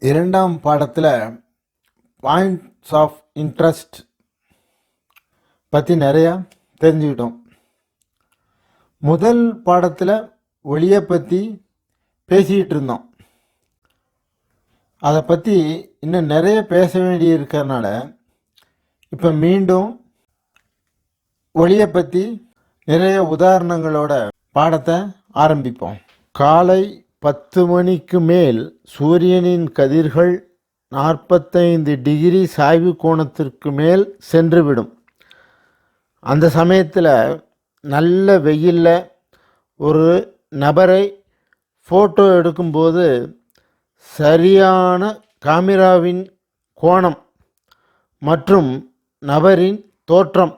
இரண்டாம் பாடத்தில் points of interest பற்றி நிறையா தெரிஞ்சுக்கிட்டோம். முதல் பாடத்தில் ஒளியை பற்றி பேசிக்கிட்டு இருந்தோம். அதை பற்றி இன்னும் நிறைய பேச வேண்டி இருக்கிறதுனால இப்போ மீண்டும் ஒளியை பற்றி நிறைய உதாரணங்களோட பாடத்தை ஆரம்பிப்போம். காலை 10 மணிக்கு மேல் சூரியனின் கதிர்கள் 45 டிகிரி சாய்வு கோணத்திற்கு மேல் சென்றுவிடும். அந்த சமயத்தில் நல்ல வெயிலில் ஒரு நபரை ஃபோட்டோ எடுக்கும்போது சரியான காமிராவின் கோணம் மற்றும் நபரின் தோற்றம்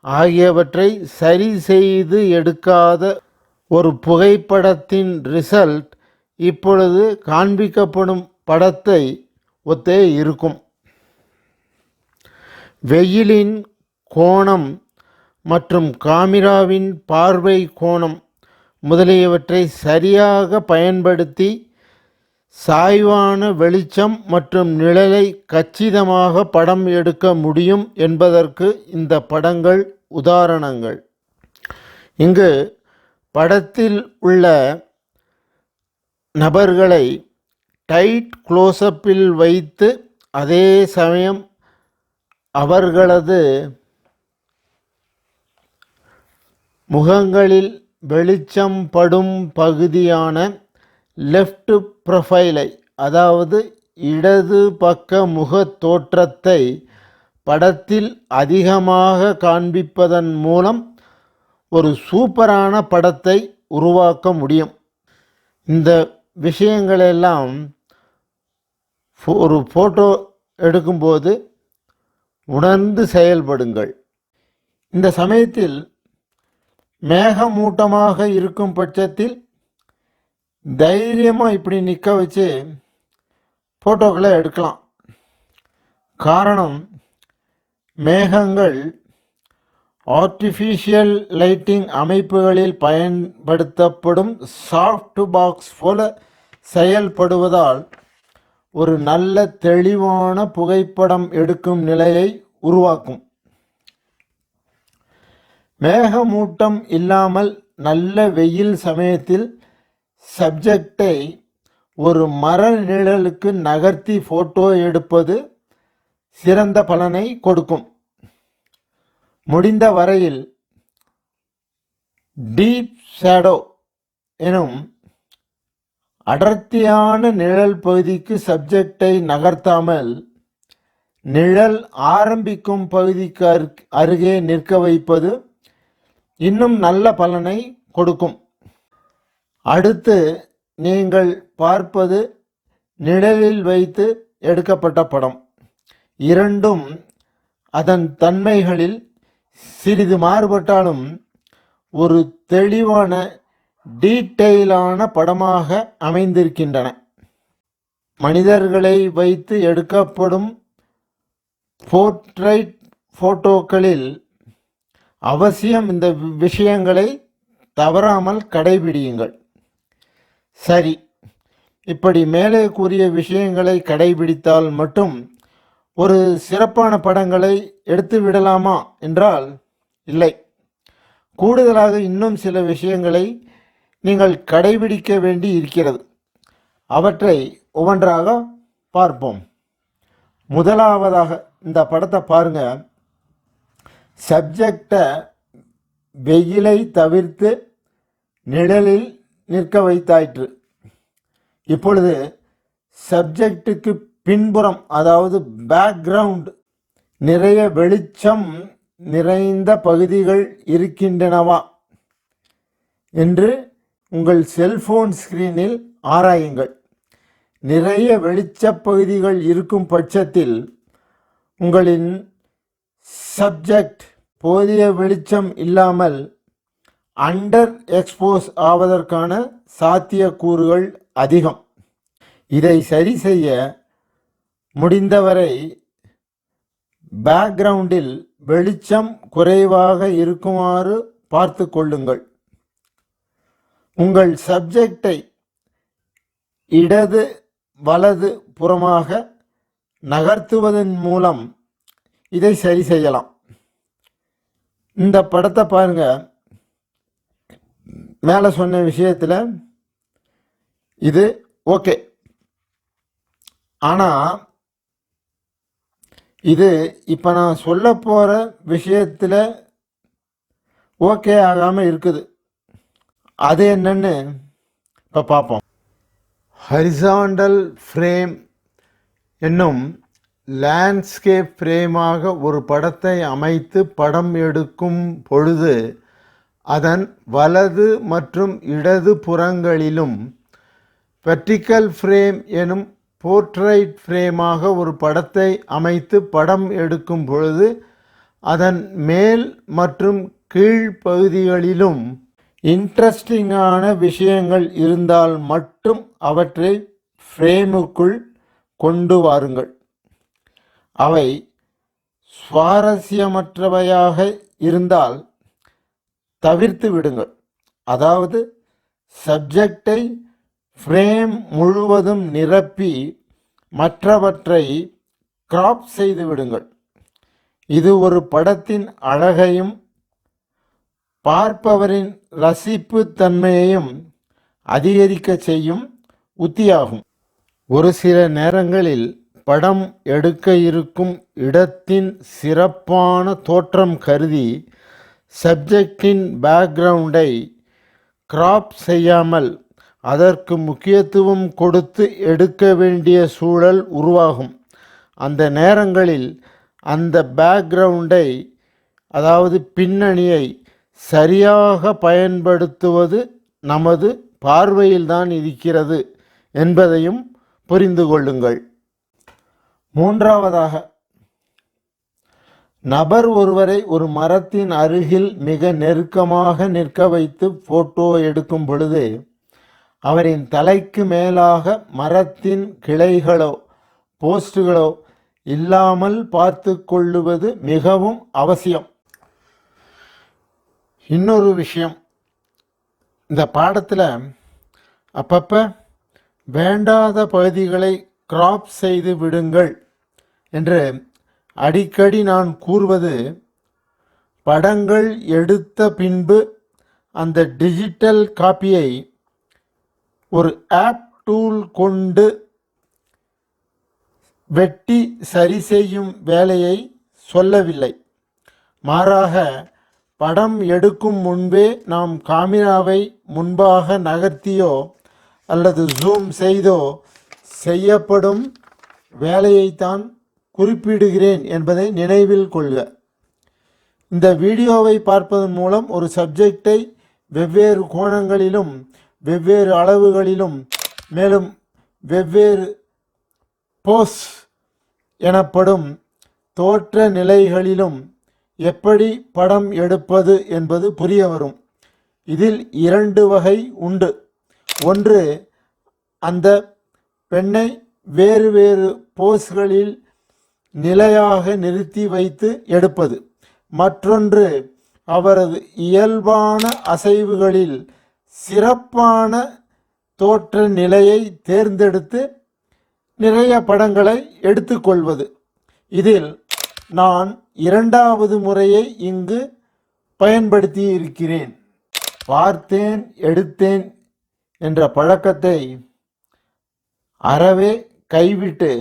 ஆகியவற்றை சரி செய்து எடுக்காத ஒரு புகைப்படத்தின் ரிசல்ட் இப்பொழுது காண்பிக்கப்படும் படத்தை ஒத்தே இருக்கும். வெயிலின் கோணம் மற்றும் காமிராவின் பார்வை கோணம் முதலியவற்றை சரியாக பயன்படுத்தி சாய்வான வெளிச்சம் மற்றும் நிழலை கச்சிதமாக படம் எடுக்க முடியும் என்பதற்கு இந்த படங்கள் உதாரணங்கள். இங்கு படத்தில் உள்ள நபர்களை டைட் க்ளோஸ்அப்பில் வைத்து அதே சமயம் அவர்களது முகங்களில் வெளிச்சம் படும் பகுதியான லெஃப்ட் ப்ரொஃபைலை, அதாவது இடது பக்க முக தோற்றத்தை படத்தில் அதிகமாக காண்பிப்பதன் மூலம் ஒரு சூப்பரான படத்தை உருவாக்க முடியும். இந்த விஷயங்களெல்லாம் ஒரு ஃபோட்டோ எடுக்கும்போது உணர்ந்து செயல்படுங்கள். இந்த சமயத்தில் மேகமூட்டமாக இருக்கும் பட்சத்தில் தைரியமாக இப்படி நிற்க வச்சு ஃபோட்டோக்களை எடுக்கலாம். காரணம், மேகங்கள் ஆர்டிஃபிஷியல் லைட்டிங் அமைப்புகளில் பயன்படுத்தப்படும் சாஃப்ட் பாக்ஸ் போல செயல்படுவதால் ஒரு நல்ல தெளிவான புகைப்படம் எடுக்கும் நிலையை உருவாக்கும். மேகமூட்டம் இல்லாமல் நல்ல வெயில் சமயத்தில் சப்ஜெக்டை ஒரு மர நிழலுக்கு நகர்த்தி ஃபோட்டோ எடுப்பது சிறந்த பலனை கொடுக்கும். முடிந்த வரையில் டீப் ஷேடோ எனும் அடர்த்தியான நிழல் பகுதிக்கு சப்ஜெக்டை நகர்த்தாமல் நிழல் ஆரம்பிக்கும் பகுதிக்கு அருகே நிற்க வைப்பது இன்னும் நல்ல பலனை கொடுக்கும். அடுத்து நீங்கள் பார்ப்பது நிழலில் வைத்து எடுக்கப்பட்ட படம். இரண்டும் அதன் தன்மைகளில் சிறிது மாறுபட்டாலும் ஒரு தெளிவான டீட்டெயிலான படமாக அமைந்திருக்கின்றன. மனிதர்களை வைத்து எடுக்கப்படும் போர்ட்ரைட் ஃபோட்டோக்களில் அவசியம் இந்த விஷயங்களை தவறாமல் கடைபிடியுங்கள். சரி, இப்படி மேலே கூறிய விஷயங்களை கடைபிடித்தால் மட்டும் ஒரு சிறப்பான படங்களை எடுத்து விடலாமா என்றால் இல்லை. கூடுதலாக இன்னும் சில விஷயங்களை நீங்கள் கடைபிடிக்க வேண்டி இருக்கிறது. அவற்றை ஒவ்வொன்றாக பார்ப்போம். முதலாவதாக இந்த படத்தை பாருங்க. சப்ஜெக்டை வெயிலை தவிர்த்து நிழலில் நிற்க வைத்தாயிற்று. இப்பொழுது சப்ஜெக்டுக்கு பின்புறம், அதாவது பேக்ரவுண்ட், நிறைய வெளிச்சம் நிறைந்த பகுதிகள் இருக்கின்றனவா என்று உங்கள் செல்போன் ஸ்கிரீனில் ஆராயுங்கள். நிறைய வெளிச்ச பகுதிகள் இருக்கும் பட்சத்தில் உங்களின் சப்ஜெக்ட் போதிய வெளிச்சம் இல்லாமல் அண்டர் எக்ஸ்போஸ் ஆவதற்கான சாத்தியக்கூறுகள் அதிகம். இதை சரி செய்ய முடிந்தவரை பேக்ரவுண்டில் வெளிச்சம் குறைவாக இருக்குமாறு பார்த்து கொள்ளுங்கள். உங்கள் சப்ஜெக்டை இடது வலது புறமாக நகர்த்துவதன் மூலம் இதை சரி செய்யலாம். இந்த படத்தை பாருங்க. மேலே சொன்ன விஷயத்தில் இது ஓகே. ஆனால் இது இப்போ நான் சொல்ல போகிற விஷயத்தில் ஓகே ஆகாமல் இருக்குது. அது என்னன்னு இப்போ பார்ப்போம். ஹரிசாண்டல் ஃப்ரேம் என்னும் லேண்ட்ஸ்கேப் ஃப்ரேமாக ஒரு படத்தை அமைத்து படம் எடுக்கும் பொழுது அதன் வலது மற்றும் இடது புறங்களிலும் வெர்டிக்கல் ஃப்ரேம் எனும் போர்ட்ரைட் ஃப்ரேமாக ஒரு படத்தை அமைத்து படம் எடுக்கும் பொழுது அதன் மேல் மற்றும் கீழ்ப்பகுதிகளிலும் இன்ட்ரெஸ்டிங்கான விஷயங்கள் இருந்தால் மட்டும் அவற்றை ஃப்ரேமுக்குள் கொண்டு வாருங்கள். அவை சுவாரஸ்யமற்றவையாக இருந்தால் தவிர்த்து விடுங்கள். அதாவது சப்ஜெக்டை ஃப்ரேம் முழுவதும் நிரப்பி மற்றவற்றை கிராப் செய்து விடுங்கள். இது ஒரு படத்தின் அழகையும் பார்ப்பவரின் ரசிப்பு தன்மையையும் அதிகரிக்க செய்யும் உத்தியாகும். ஒரு சில நேரங்களில் படம் எடுக்க இருக்கும் இடத்தின் சிறப்பான தோற்றம் கருதி சப்ஜெக்டின் பேக்ரவுண்டை கிராப் செய்யாமல் அதற்கு முக்கியத்துவம் கொடுத்து எடுக்க வேண்டிய சூழல் உருவாகும். அந்த நேரங்களில் அந்த பேக்ரவுண்டை, அதாவது பின்னணியை சரியாக பயன்படுத்துவது நமது பார்வையில்தான் இருக்கிறது என்பதையும் புரிந்து கொள்ளுங்கள். மூன்றாவதாக, நபர் ஒருவரை ஒரு மரத்தின் அருகில் மிக நெருக்கமாக நிற்க வைத்து போட்டோ எடுக்கும் பொழுது அவரின் தலைக்கு மேலாக மரத்தின் கிளைகளோ போஸ்டுகளோ இல்லாமல் பார்த்து கொள்ளுவது மிகவும் அவசியம். இன்னொரு விஷயம், இந்த பாடத்தில் அப்பப்போ வேண்டாத பகுதிகளை கிராப் செய்து விடுங்கள் என்று அடிக்கடி நான் கூறுவது, படங்கள் எடுத்த பின்பு அந்த டிஜிட்டல் காப்பியை ஒரு ஆப் டூல் கொண்டு வெட்டி சரி செய்யும் வேலையை சொல்லவில்லை. மாறாக படம் எடுக்கும் முன்பே நாம் காமிராவை முன்பாக நகர்த்தியோ அல்லது ஜூம் செய்தோ செய்யப்படும் வேலையைத்தான் குறிப்பிடுகிறேன் என்பதை நினைவில் கொள்க. இந்த வீடியோவை பார்ப்பதன் மூலம் ஒரு சப்ஜெக்டை வெவ்வேறு கோணங்களிலும் வெவ்வேறு அளவுகளிலும் மேலும் வெவ்வேறு போஸ் எனப்படும் தோற்ற நிலைகளிலும் எப்படி படம் எடுப்பது என்பது புரிய வரும். இதில் 2 வகை உண்டு. ஒன்று, அந்த பெண்ணை வேறு வேறு போஸ்களில் நிலையாக நிறுத்தி வைத்து எடுப்பது. மற்றொன்று, அவரது இயல்பான அசைவுகளில் சிறப்பான தோற்ற நிலையை தேர்ந்தெடுத்து நிறைய படங்களை எடுத்துக்கொள்வது. இதில் நான் 2வது முறையை இங்கு பயன்படுத்தி இருக்கிறேன். பார்த்தேன் எடுத்தேன் என்ற பழக்கத்தை அறவே கைவிட்டு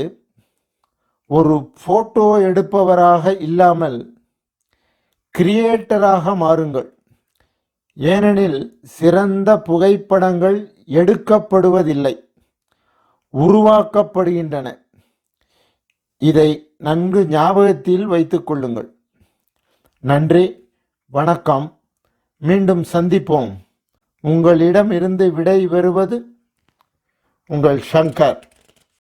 ஒரு போட்டோ எடுப்பவராக இல்லாமல் கிரியேட்டராக மாறுங்கள். ஏனெனில் சிறந்த புகைப்படங்கள் எடுக்கப்படுவதில்லை, உருவாக்கப்படுகின்றன. இதை நன்கு ஞாபகத்தில் வைத்துக் கொள்ளுங்கள். நன்றி, வணக்கம். மீண்டும் சந்திப்போம். உங்களிடமிருந்து விடை பெறுவது உங்கள் சங்கர்.